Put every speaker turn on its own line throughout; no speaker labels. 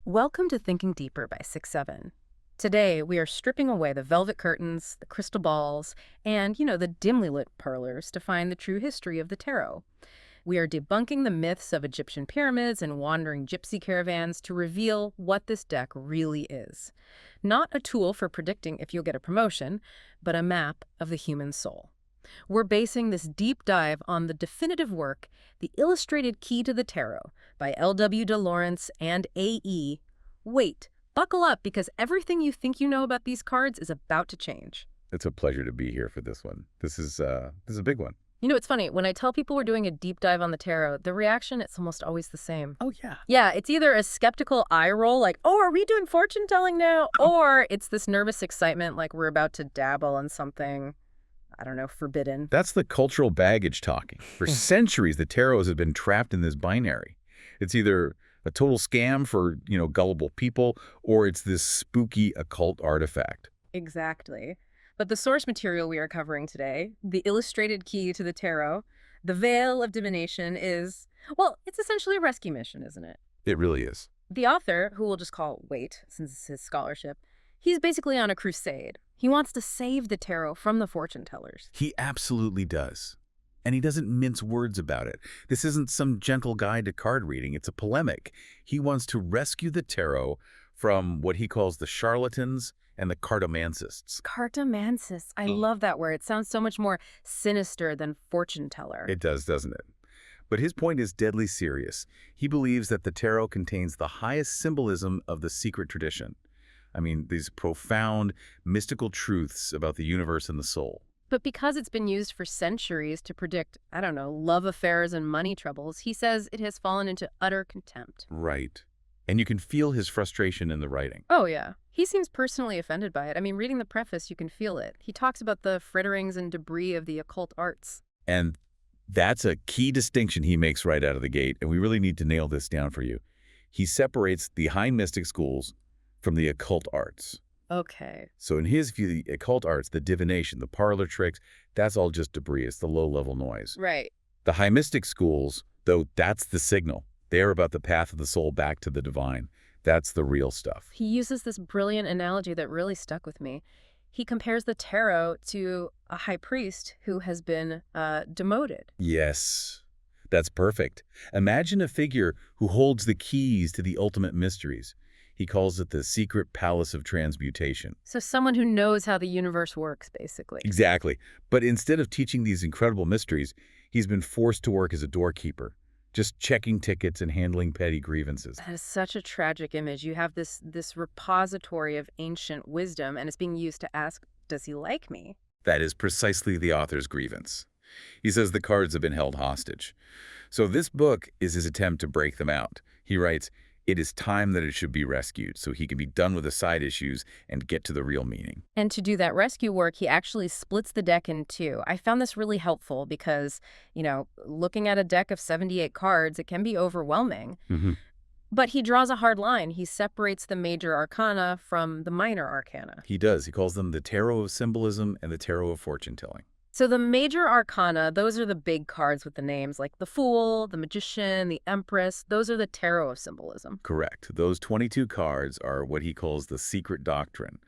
Welcome to Thinking Deeper by 6-7. Today, we are stripping away the velvet curtains, the crystal balls, and, the dimly lit parlors to find the true history of the tarot. We are debunking the myths of Egyptian pyramids and wandering gypsy caravans to reveal what this deck really is. Not a tool for predicting if you'll get a promotion, but a map of the human soul. We're basing this deep dive on the definitive work, The Illustrated Key to the Tarot, by L.W. de Lawrence and A.E. Wait, buckle up, because everything you think you know about these cards is about to change.
It's a pleasure to be here for this one. This is a big one.
It's funny, when I tell people we're doing a deep dive on the tarot, the reaction, it's almost always the same.
Oh, yeah.
Yeah, it's either a skeptical eye roll, like, oh, are we doing fortune telling now? Or it's this nervous excitement, like we're about to dabble in something, I don't know, forbidden.
That's the cultural baggage talking. For centuries, the tarot has been trapped in this binary. It's either a total scam for, gullible people, or it's this spooky occult artifact.
Exactly. But the source material we are covering today, The Illustrated Key to the Tarot, the Veil of Divination, it's essentially a rescue mission, isn't it?
It really is.
The author, who we'll just call Wait, since it's his scholarship, he's basically on a crusade. He wants to save the tarot from the fortune tellers.
He absolutely does. And he doesn't mince words about it. This isn't some gentle guide to card reading. It's a polemic. He wants to rescue the tarot from what he calls the charlatans and the cartomancists.
Cartomancists. I love that word. It sounds so much more sinister than fortune teller.
It does, doesn't it? But his point is deadly serious. He believes that the tarot contains the highest symbolism of the secret tradition. I mean, these profound, mystical truths about the universe and the soul.
But because it's been used for centuries to predict, love affairs and money troubles, he says it has fallen into utter contempt.
Right. And you can feel his frustration in the writing.
Oh, yeah. He seems personally offended by it. I mean, reading the preface, you can feel it. He talks about the fritterings and debris of the occult arts.
And that's a key distinction he makes right out of the gate, and we really need to nail this down for you. He separates the high mystic schools from the occult arts.
Okay.
So in his view, the occult arts, the divination, the parlor tricks, that's all just debris. It's the low-level noise.
Right.
The high mystic schools, though, that's the signal. They're about the path of the soul back to the divine. That's the real stuff.
He uses this brilliant analogy that really stuck with me. He compares the tarot to a high priest who has been demoted.
Yes, that's perfect. Imagine a figure who holds the keys to the ultimate mysteries. He calls it the secret palace of transmutation.
So someone who knows how the universe works, basically.
Exactly. But instead of teaching these incredible mysteries, he's been forced to work as a doorkeeper, just checking tickets and handling petty grievances.
That is such a tragic image. You have this repository of ancient wisdom, and it's being used to ask, does he like me?
That is precisely the author's grievance. He says the cards have been held hostage. So this book is his attempt to break them out. He writes, it is time that it should be rescued so he can be done with the side issues and get to the real meaning.
And to do that rescue work, he actually splits the deck in two. I found this really helpful because, looking at a deck of 78 cards, it can be overwhelming. But he draws a hard line. He separates the Major Arcana from the Minor Arcana.
He does. He calls them the tarot of symbolism and the tarot of fortune-telling.
So the Major Arcana, those are the big cards with the names like the Fool, the Magician, the Empress. Those are the tarot of symbolism.
Correct. Those 22 cards are what he calls the secret doctrine.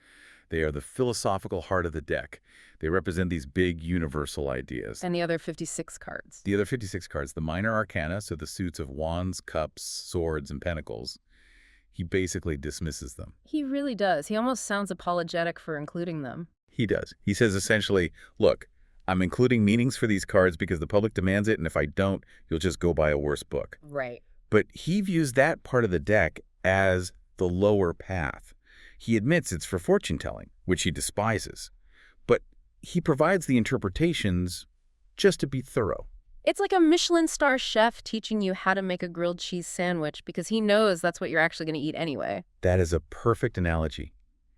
They are the philosophical heart of the deck. They represent these big universal ideas.
And the other 56 cards.
The other 56 cards, the Minor Arcana, so the suits of wands, cups, swords, and pentacles, he basically dismisses them.
He really does. He almost sounds apologetic for including them.
He does. He says essentially, look, I'm including meanings for these cards because the public demands it, and if I don't, you'll just go buy a worse book.
Right.
But he views that part of the deck as the lower path. He admits it's for fortune-telling, which he despises. But he provides the interpretations just to be thorough.
It's like a Michelin star chef teaching you how to make a grilled cheese sandwich because he knows that's what you're actually going to eat anyway.
That is a perfect analogy.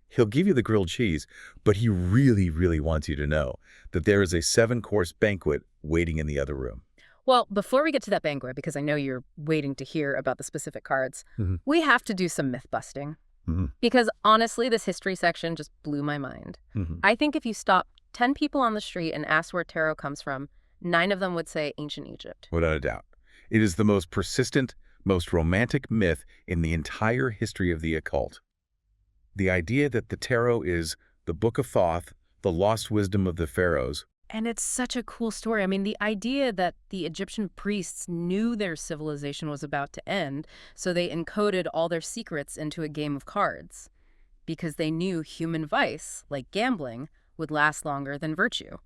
He'll give you the grilled cheese, but he really, really wants you to know that there is a 7-course banquet waiting in the other room.
Well, before we get to that banquet, because I know you're waiting to hear about the specific cards, we have to do some myth busting. Because honestly, this history section just blew my mind. I think if you stop 10 people on the street and ask where tarot comes from, 9 of them would say ancient Egypt.
Without a doubt. It is the most persistent, most romantic myth in the entire history of the occult. The idea that the tarot is the Book of Thoth, the lost wisdom of the pharaohs.
And it's such a cool story. I mean, the idea that the Egyptian priests knew their civilization was about to end, so they encoded all their secrets into a game of cards, because they knew human vice, like gambling, would last longer than virtue.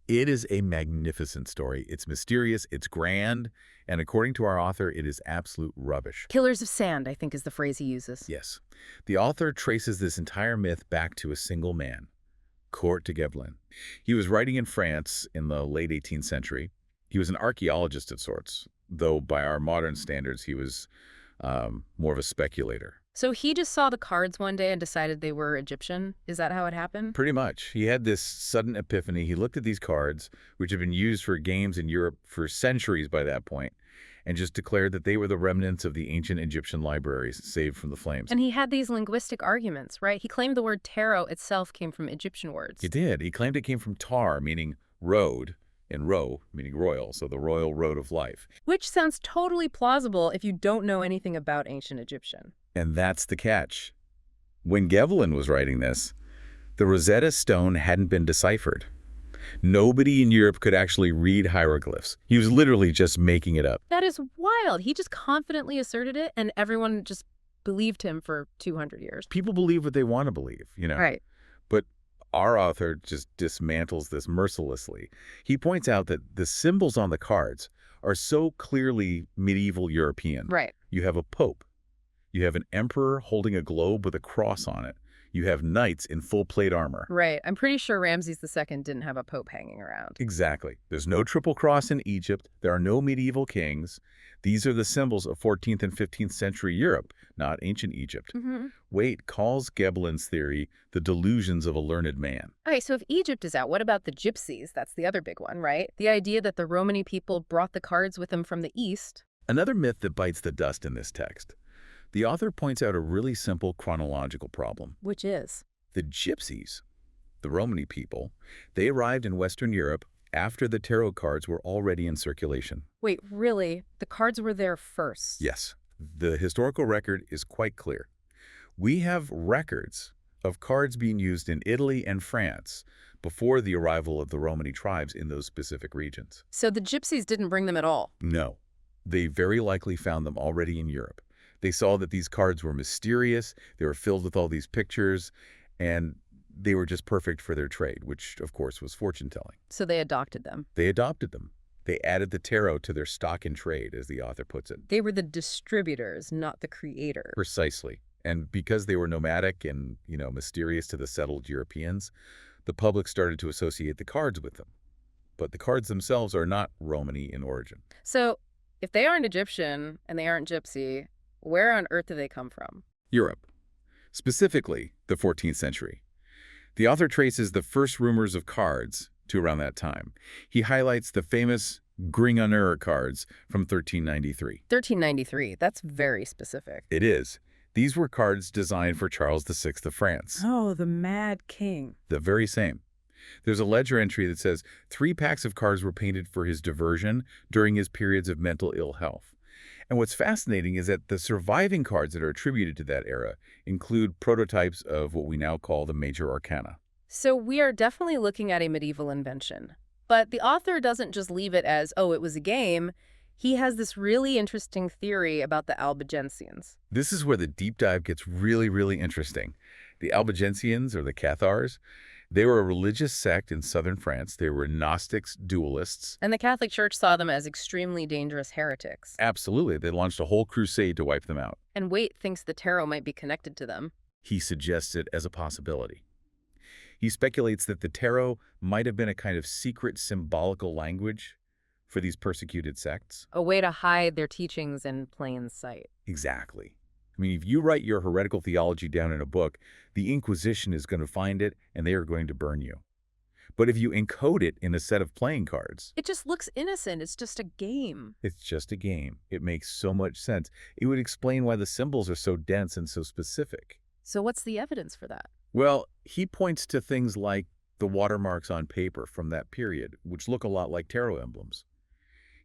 It is a magnificent story. It's mysterious, it's grand, and according to our author, it is absolute rubbish.
Killers of sand, I think is the phrase he uses.
Yes. The author traces this entire myth back to a single man, Court de Gebelin. He was writing in France in the late 18th century. He was an archaeologist of sorts, though by our modern standards, he was more of a speculator.
So he just saw the cards one day and decided they were Egyptian? Is that how it happened?
Pretty much. He had this sudden epiphany. He looked at these cards, which had been used for games in Europe for centuries by that point, and just declared that they were the remnants of the ancient Egyptian libraries saved from the flames.
And he had these linguistic arguments, right? He claimed the word tarot itself came from Egyptian words.
He did. He claimed it came from tar, meaning road, and ro, meaning royal, so the royal road of life.
Which sounds totally plausible if you don't know anything about ancient Egyptian.
And that's the catch. When Gebelin was writing this, the Rosetta Stone hadn't been deciphered. Nobody in Europe could actually read hieroglyphs. He was literally just making it up.
That is wild. He just confidently asserted it, and everyone just believed him for 200 years.
People believe what they want to believe, you know.
Right.
But our author just dismantles this mercilessly. He points out that the symbols on the cards are so clearly medieval European.
Right.
You have a pope. You have an emperor holding a globe with a cross on it. You have knights in full plate armor.
Right. I'm pretty sure Ramses II didn't have a pope hanging around.
Exactly. There's no triple cross in Egypt. There are no medieval kings. These are the symbols of 14th and 15th century Europe, not ancient Egypt. Waite calls Gebelin's theory the delusions of a learned man.
Okay, so if Egypt is out, what about the gypsies? That's the other big one, right? The idea that the Romany people brought the cards with them from the East.
Another myth that bites the dust in this text. The author points out a really simple chronological problem.
Which is?
The gypsies, the Romany people, they arrived in Western Europe after the tarot cards were already in circulation.
Wait, really? The cards were there first?
Yes, the historical record is quite clear. We have records of cards being used in Italy and France before the arrival of the Romany tribes in those specific regions.
So the gypsies didn't bring them at all?
No, they very likely found them already in Europe. They saw that these cards were mysterious, they were filled with all these pictures, and they were just perfect for their trade, which, of course, was fortune-telling.
So they adopted them?
They adopted them. They added the tarot to their stock in trade, as the author puts it.
They were the distributors, not the creators.
Precisely. And because they were nomadic and, mysterious to the settled Europeans, the public started to associate the cards with them. But the cards themselves are not Romany in origin.
So if they aren't Egyptian and they aren't gypsy, where on earth do they come from?
Europe. Specifically, the 14th century. The author traces the first rumors of cards to around that time. He highlights the famous Gringoneur cards from 1393.
1393, that's very specific.
It is. These were cards designed for Charles VI of France.
Oh, the Mad King.
The very same. There's a ledger entry that says 3 packs of cards were painted for his diversion during his periods of mental ill health. And what's fascinating is that the surviving cards that are attributed to that era include prototypes of what we now call the Major Arcana.
So we are definitely looking at a medieval invention. But the author doesn't just leave it as, oh, it was a game. He has this really interesting theory about the Albigensians.
This is where the deep dive gets really, really interesting. The Albigensians, or the Cathars, they were a religious sect in southern France. They were Gnostics, dualists.
And the Catholic Church saw them as extremely dangerous heretics.
Absolutely. They launched a whole crusade to wipe them out.
And Waite thinks the tarot might be connected to them.
He suggests it as a possibility. He speculates that the tarot might have been a kind of secret symbolical language for these persecuted sects.
A way to hide their teachings in plain sight.
Exactly. I mean, if you write your heretical theology down in a book, the Inquisition is going to find it and they are going to burn you. But if you encode it in a set of playing cards...
It just looks innocent. It's just a game.
It's just a game. It makes so much sense. It would explain why the symbols are so dense and so specific.
So what's the evidence for that?
Well, he points to things like the watermarks on paper from that period, which look a lot like tarot emblems.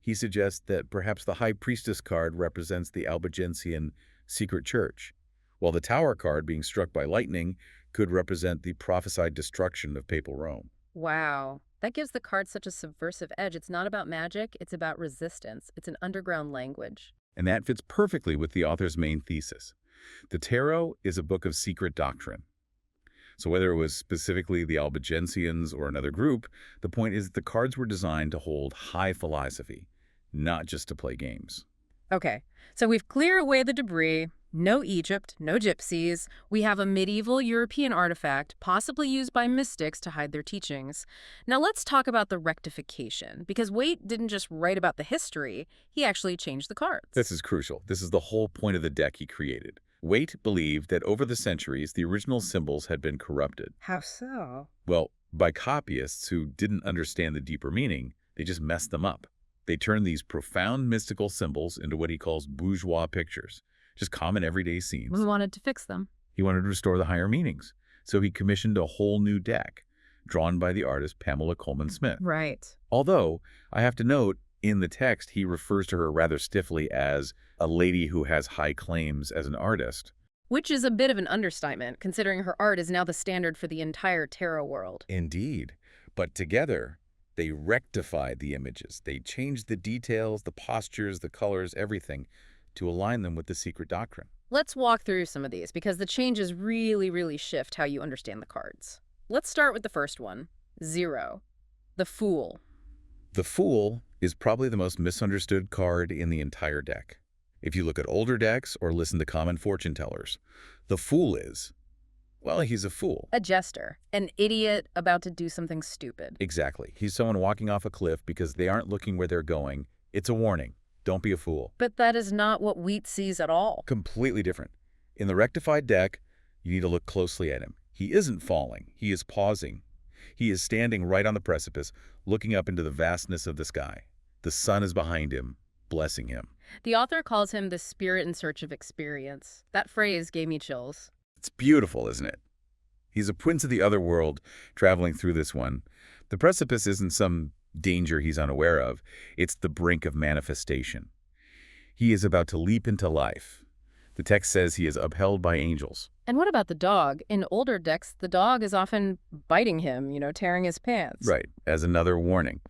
He suggests that perhaps the High Priestess card represents the Albigensian secret church, while the Tower card, being struck by lightning, could represent the prophesied destruction of papal Rome.
Wow. That gives the card such a subversive edge. It's not about magic, it's about resistance. It's an underground language.
And that fits perfectly with the author's main thesis. The Tarot is a book of secret doctrine. So whether it was specifically the Albigensians or another group, the point is that the cards were designed to hold high philosophy, not just to play games.
Okay, so we've cleared away the debris. No Egypt, no gypsies. We have a medieval European artifact, possibly used by mystics to hide their teachings. Now let's talk about the rectification, because Waite didn't just write about the history, he actually changed the cards.
This is crucial. This is the whole point of the deck he created. Waite believed that over the centuries, the original symbols had been corrupted.
How so?
Well, by copyists who didn't understand the deeper meaning, they just messed them up. They turned these profound mystical symbols into what he calls bourgeois pictures, just common everyday scenes.
We wanted to fix them.
He wanted to restore the higher meanings, so he commissioned a whole new deck, drawn by the artist Pamela Coleman Smith.
Right.
Although, I have to note, in the text, he refers to her rather stiffly as a lady who has high claims as an artist.
Which is a bit of an understatement, considering her art is now the standard for the entire tarot world.
Indeed. But together, they rectified the images. They changed the details, the postures, the colors, everything, to align them with the secret doctrine.
Let's walk through some of these, because the changes really shift how you understand the cards. Let's start with the first one, 0. The Fool.
The Fool is probably the most misunderstood card in the entire deck. If you look at older decks or listen to common fortune tellers, the Fool is, well, he's a fool.
A jester. An idiot about to do something stupid.
Exactly. He's someone walking off a cliff because they aren't looking where they're going. It's a warning. Don't be a fool.
But that is not what Wheat sees at all.
Completely different. In the rectified deck, you need to look closely at him. He isn't falling. He is pausing. He is standing right on the precipice, looking up into the vastness of the sky. The sun is behind him, blessing him.
The author calls him the spirit in search of experience. That phrase gave me chills.
It's beautiful, isn't it? He's a prince of the other world traveling through this one. The precipice isn't some danger he's unaware of. It's the brink of manifestation. He is about to leap into life. The text says he is upheld by angels.
And what about the dog? In older decks, the dog is often biting him, tearing his pants.
Right, as another warning.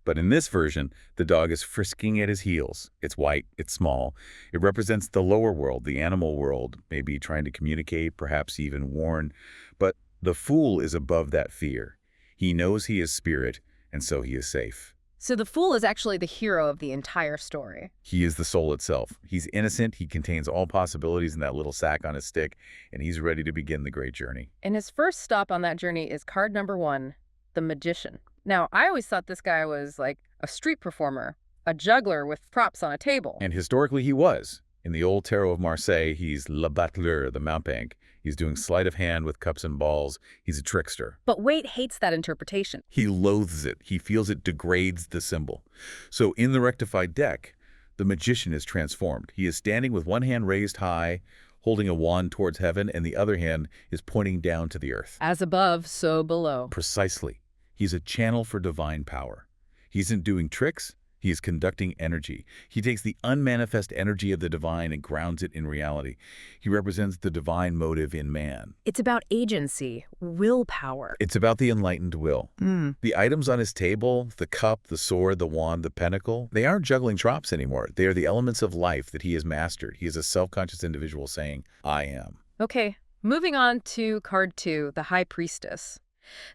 But in this version, the dog is frisking at his heels. It's white, it's small. It represents the lower world, the animal world, maybe trying to communicate, perhaps even warn. But the Fool is above that fear. He knows he is spirit, and so he is safe.
So the Fool is actually the hero of the entire story.
He is the soul itself. He's innocent, he contains all possibilities in that little sack on his stick, and he's ready to begin the great journey.
And his first stop on that journey is card number 1, the Magician. Now, I always thought this guy was like a street performer, a juggler with props on a table.
And historically he was. In the old Tarot of Marseille, he's Le Battleur, the mountebank. He's doing sleight of hand with cups and balls. He's a trickster.
But Waite hates that interpretation.
He loathes it. He feels it degrades the symbol. So in the rectified deck, the Magician is transformed. He is standing with one hand raised high, holding a wand towards heaven, and the other hand is pointing down to the earth.
As above, so below.
Precisely. He's a channel for divine power. He isn't doing tricks. He is conducting energy. He takes the unmanifest energy of the divine and grounds it in reality. He represents the divine motive in man.
It's about agency, willpower.
It's about the enlightened will. The items on his table, the cup, the sword, the wand, the pentacle, they aren't juggling drops anymore. They are the elements of life that he has mastered. He is a self-conscious individual saying, I am.
Okay, moving on to card 2, the High Priestess.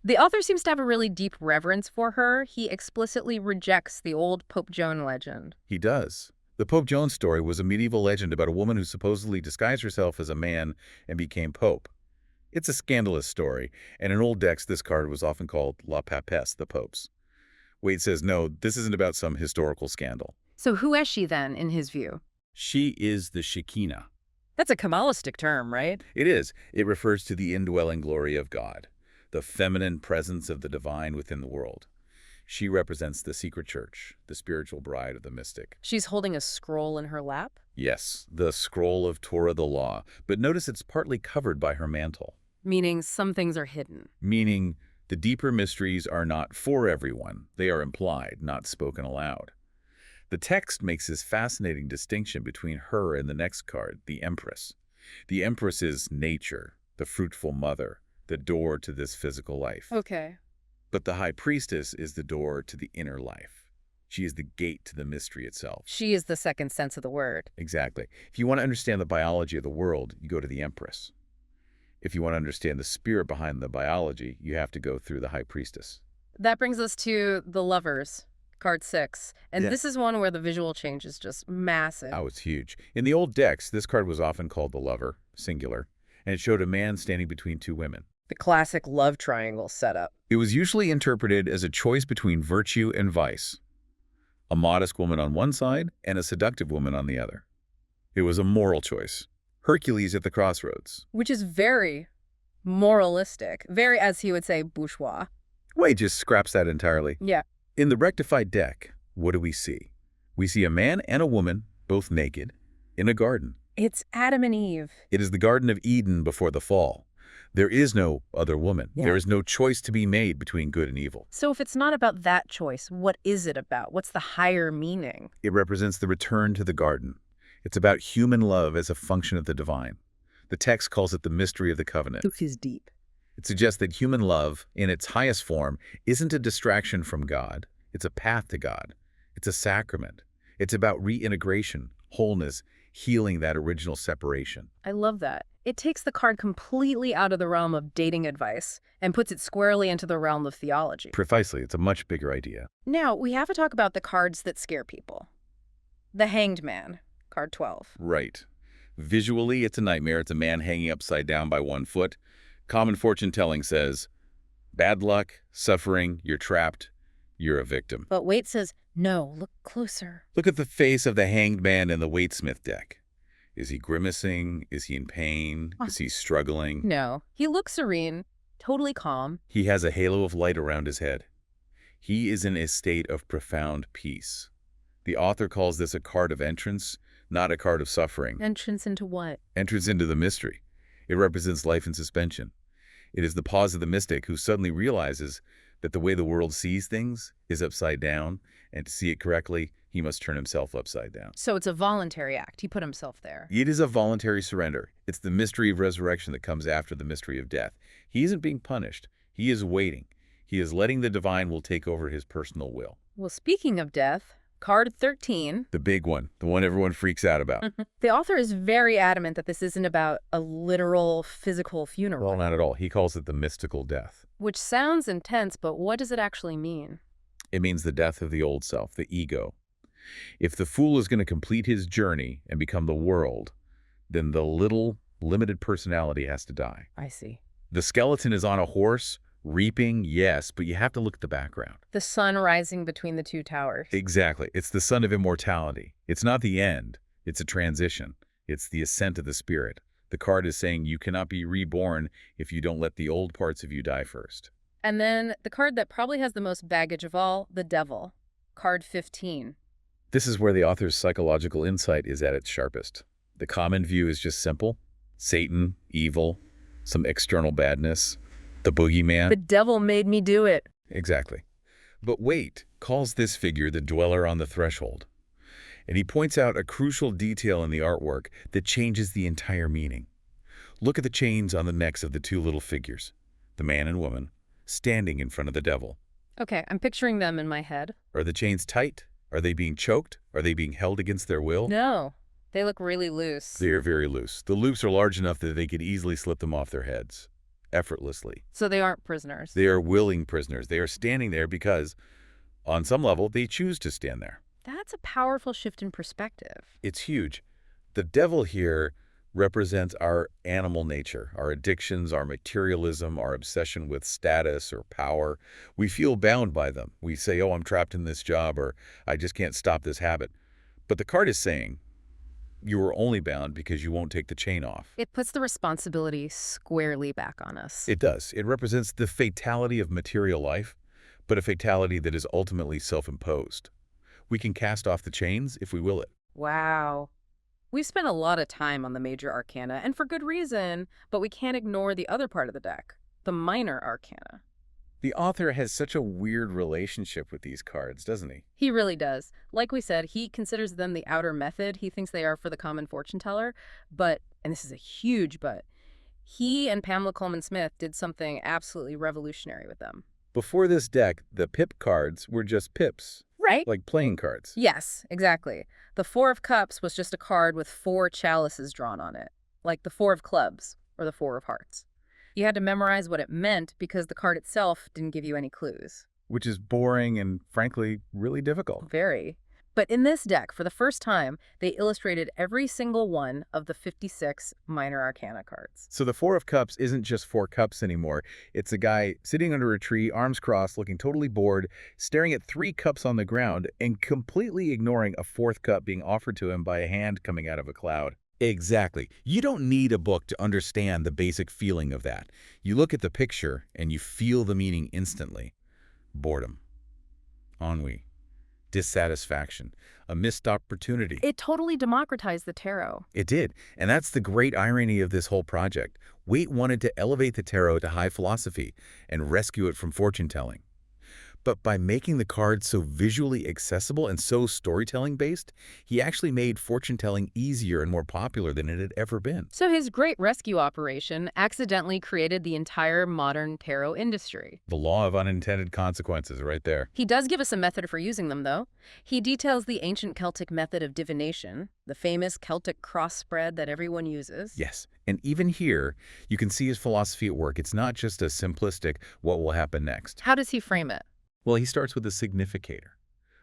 The author seems to have a really deep reverence for her. He explicitly rejects the old Pope Joan legend.
He does. The Pope Joan story was a medieval legend about a woman who supposedly disguised herself as a man and became pope. It's a scandalous story, and in old decks this card was often called La Papesse, the popes. Waite says, no, this isn't about some historical scandal.
So who is she then, in his view?
She is the Shekinah.
That's a Kabbalistic term, right?
It is. It refers to the indwelling glory of God, the feminine presence of the divine within the world. She represents the secret church, the spiritual bride of the mystic.
She's holding a scroll in her lap?
Yes, the scroll of Torah, the law. But notice it's partly covered by her mantle.
Meaning some things are hidden.
Meaning the deeper mysteries are not for everyone. They are implied, not spoken aloud. The text makes this fascinating distinction between her and the next card, the Empress. The Empress is nature, the fruitful mother, the door to this physical life.
Okay.
But the High Priestess is the door to the inner life. She is the gate to the mystery itself.
She is the second sense of the word.
Exactly. If you want to understand the biology of the world, you go to the Empress. If you want to understand the spirit behind the biology, you have to go through the High Priestess.
That brings us to the Lovers, card 6. And
Yeah.
this is one where the visual change is just massive.
Oh, it's huge. In the old decks, this card was often called the Lover, singular, and it showed a man standing between two women.
The classic love triangle setup.
It was usually interpreted as a choice between virtue and vice. A modest woman on one side and a seductive woman on the other. It was a moral choice. Hercules at the crossroads.
Which is very moralistic. Very, as he would say, bourgeois.
Wade just scraps that entirely.
Yeah.
In the rectified deck, what do we see? We see a man and a woman, both naked, in a garden.
It's Adam and Eve.
It is the Garden of Eden before the fall. There is no other woman.
Yeah.
There is no choice to be made between good and evil.
So if it's not about that choice, what is it about? What's the higher meaning?
It represents the return to the garden. It's about human love as a function of the divine. The text calls it the mystery of the covenant.
This is deep.
It suggests that human love, in its highest form, isn't a distraction from God. It's a path to God. It's a sacrament. It's about reintegration, wholeness, healing that original separation.
I love that. It takes the card completely out of the realm of dating advice and puts it squarely into the realm of theology.
Precisely, it's a much bigger idea.
Now, we have to talk about the cards that scare people. The Hanged Man, card 12.
Right. Visually, it's a nightmare. It's a man hanging upside down by one foot. Common fortune telling says, bad luck, suffering, you're trapped, you're a victim.
But Waite says, no, look closer.
Look at the face of the hanged man in the Waitsmith deck. Is he grimacing? Is he in pain? Is he struggling?
No, he looks serene, totally calm.
He has a halo of light around his head. He is in a state of profound peace. The author calls this a card of entrance, not a card of suffering.
Entrance into what?
Entrance into the mystery. It represents life in suspension. It is the pause of the mystic who suddenly realizes that the way the world sees things is upside down, and to see it correctly, he must turn himself upside down.
So it's a voluntary act. He put himself there.
It is a voluntary surrender. It's the mystery of resurrection that comes after the mystery of death. He isn't being punished. He is waiting. He is letting the divine will take over his personal will.
Well, speaking of death, card 13.
The big one, the one everyone freaks out about.
The author is very adamant that this isn't about a literal physical funeral.
Well, not at all. He calls it the mystical death.
Which sounds intense, but what does it actually mean?
It means the death of the old self, the ego. If the fool is going to complete his journey and become the world, then the little, limited personality has to die.
I see.
The skeleton is on a horse, reaping, yes, but you have to look at the background.
The sun rising between the two towers.
Exactly. It's the sun of immortality. It's not the end. It's a transition. It's the ascent of the spirit. The card is saying you cannot be reborn if you don't let the old parts of you die first.
And then the card that probably has the most baggage of all, the Devil, card 15.
This is where the author's psychological insight is at its sharpest. The common view is just simple. Satan, evil, some external badness, the boogeyman.
The devil made me do it.
Exactly. But Waite calls this figure the dweller on the threshold. And he points out a crucial detail in the artwork that changes the entire meaning. Look at the chains on the necks of the two little figures, the man and woman, standing in front of the devil.
Okay, I'm picturing them in my head.
Are the chains tight? Are they being choked? Are they being held against their will?
No, they look really loose.
They are very loose. The loops are large enough that they could easily slip them off their heads, effortlessly.
So they aren't prisoners.
They are willing prisoners. They are standing there because, on some level, they choose to stand there.
That's a powerful shift in perspective.
It's huge. The devil here represents our animal nature, our addictions, our materialism, our obsession with status or power. We feel bound by them. We say, oh, I'm trapped in this job, or I just can't stop this habit. But the card is saying, you are only bound because you won't take the chain off.
It puts the responsibility squarely back on us.
It does. It represents the fatality of material life, but a fatality that is ultimately self-imposed. We can cast off the chains if we will it.
Wow. We've spent a lot of time on the Major Arcana, and for good reason, but we can't ignore the other part of the deck, the Minor Arcana.
The author has such a weird relationship with these cards, doesn't he?
He really does. Like we said, he considers them the outer method. He thinks they are for the common fortune teller. But, and this is a huge but, he and Pamela Coleman Smith did something absolutely revolutionary with them.
Before this deck, the pip cards were just pips,
Right?
like playing cards.
Yes, exactly. The Four of Cups was just a card with four chalices drawn on it, like the Four of Clubs or the Four of Hearts. You had to memorize what it meant because the card itself didn't give you any clues.
Which is boring and, frankly, really difficult.
Very. But in this deck, for the first time, they illustrated every single one of the 56 minor arcana cards.
So the Four of Cups isn't just four cups anymore. It's a guy sitting under a tree, arms crossed, looking totally bored, staring at three cups on the ground, and completely ignoring a fourth cup being offered to him by a hand coming out of a cloud. Exactly. You don't need a book to understand the basic feeling of that. You look at the picture and you feel the meaning instantly. Boredom, ennui, dissatisfaction, a missed opportunity.
It totally democratized the tarot.
It did, and that's the great irony of this whole project. Waite wanted to elevate the tarot to high philosophy and rescue it from fortune-telling. But by making the cards so visually accessible and so storytelling-based, he actually made fortune-telling easier and more popular than it had ever been.
So his great rescue operation accidentally created the entire modern tarot industry.
The law of unintended consequences right there.
He does give us a method for using them, though. He details the ancient Celtic method of divination, the famous Celtic cross spread that everyone uses.
Yes, and even here, you can see his philosophy at work. It's not just a simplistic, what will happen next.
How does he frame it?
Well, he starts with a significator,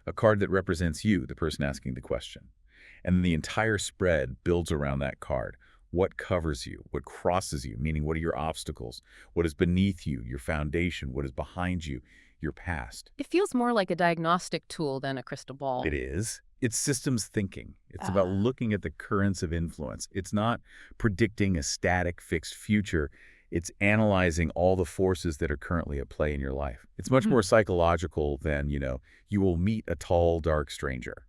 a card that represents you, the person asking the question. And then the entire spread builds around that card. What covers you? What crosses you? Meaning, what are your obstacles? What is beneath you, your foundation? What is behind you, your past?
It feels more like a diagnostic tool than a crystal ball.
It is. It's systems thinking. It's about looking at the currents of influence. It's not predicting a static, fixed future. It's analyzing all the forces that are currently at play in your life. It's much more psychological than, you will meet a tall, dark stranger.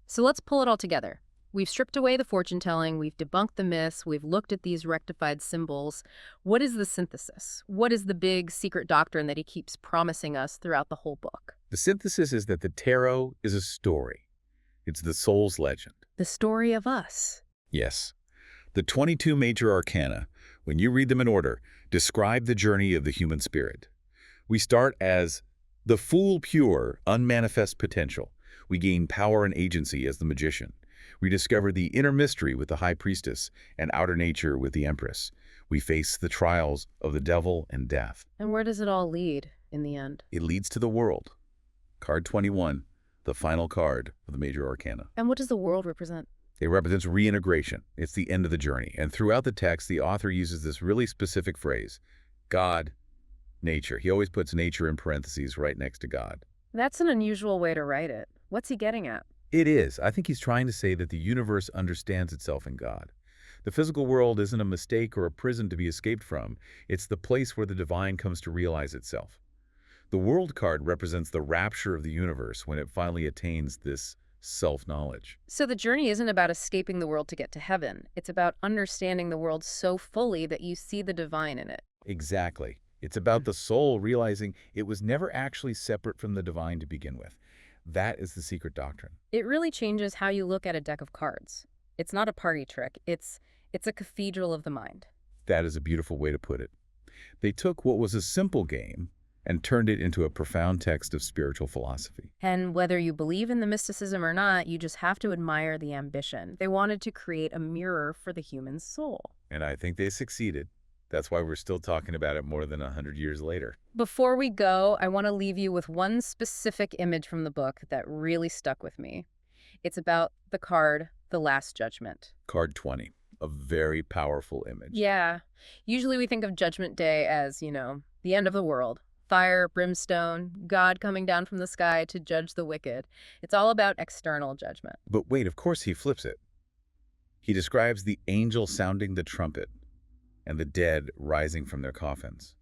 So let's pull it all together. We've stripped away the fortune-telling, we've debunked the myths, we've looked at these rectified symbols. What is the synthesis? What is the big secret doctrine that he keeps promising us throughout the whole book?
The synthesis is that the tarot is a story. It's the soul's legend.
The story of us.
Yes. The 22 major arcana, when you read them in order, describe the journey of the human spirit. We start as the full pure, unmanifest potential. We gain power and agency as the magician. We discover the inner mystery with the high priestess and outer nature with the empress. We face the trials of the devil and death.
And where does it all lead in the end?
It leads to the world. Card 21, the final card of the major arcana.
And what does the world represent?
It represents reintegration. It's the end of the journey. And throughout the text, the author uses this really specific phrase, God, nature. He always puts nature in parentheses right next to God.
That's an unusual way to write it. What's he getting at?
It is. I think he's trying to say that the universe understands itself in God. The physical world isn't a mistake or a prison to be escaped from. It's the place where the divine comes to realize itself. The world card represents the rapture of the universe when it finally attains this self-knowledge.
So the journey isn't about escaping the world to get to heaven. It's about understanding the world so fully that you see the divine in it.
Exactly. It's about the soul realizing it was never actually separate from the divine to begin with. That is the secret doctrine.
It really changes how you look at a deck of cards. It's not a party trick. It's a cathedral of the mind.
That is a beautiful way to put it. They took what was a simple game and turned it into a profound text of spiritual philosophy.
And whether you believe in the mysticism or not, you just have to admire the ambition. They wanted to create a mirror for the human soul.
And I think they succeeded. That's why we're still talking about it more than 100 years later.
Before we go, I want to leave you with one specific image from the book that really stuck with me. It's about the card, The Last Judgment.
Card 20, a very powerful image.
Yeah. Usually we think of Judgment Day as, the end of the world. Fire, brimstone, God coming down from the sky to judge the wicked. It's all about external judgment.
But wait, of course he flips it. He describes the angel sounding the trumpet and the dead rising from their coffins.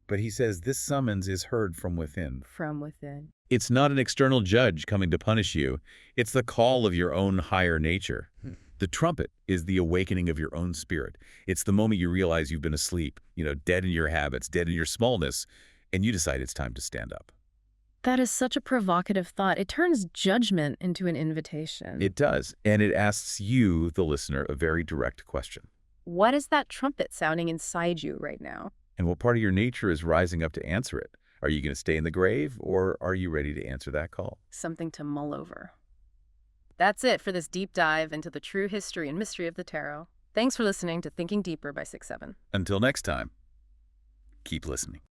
But he says this summons is heard from within.
From within.
It's not an external judge coming to punish you. It's the call of your own higher nature. The trumpet is the awakening of your own spirit. It's the moment you realize you've been asleep, dead in your habits, dead in your smallness, and you decide it's time to stand up.
That is such a provocative thought. It turns judgment into an invitation.
It does, and it asks you, the listener, a very direct question.
What is that trumpet sounding inside you right now?
And what part of your nature is rising up to answer it? Are you going to stay in the grave, or are you ready to answer that call?
Something to mull over. That's it for this deep dive into the true history and mystery of the tarot. Thanks for listening to Thinking Deeper by 6-7.
Until next time, keep listening.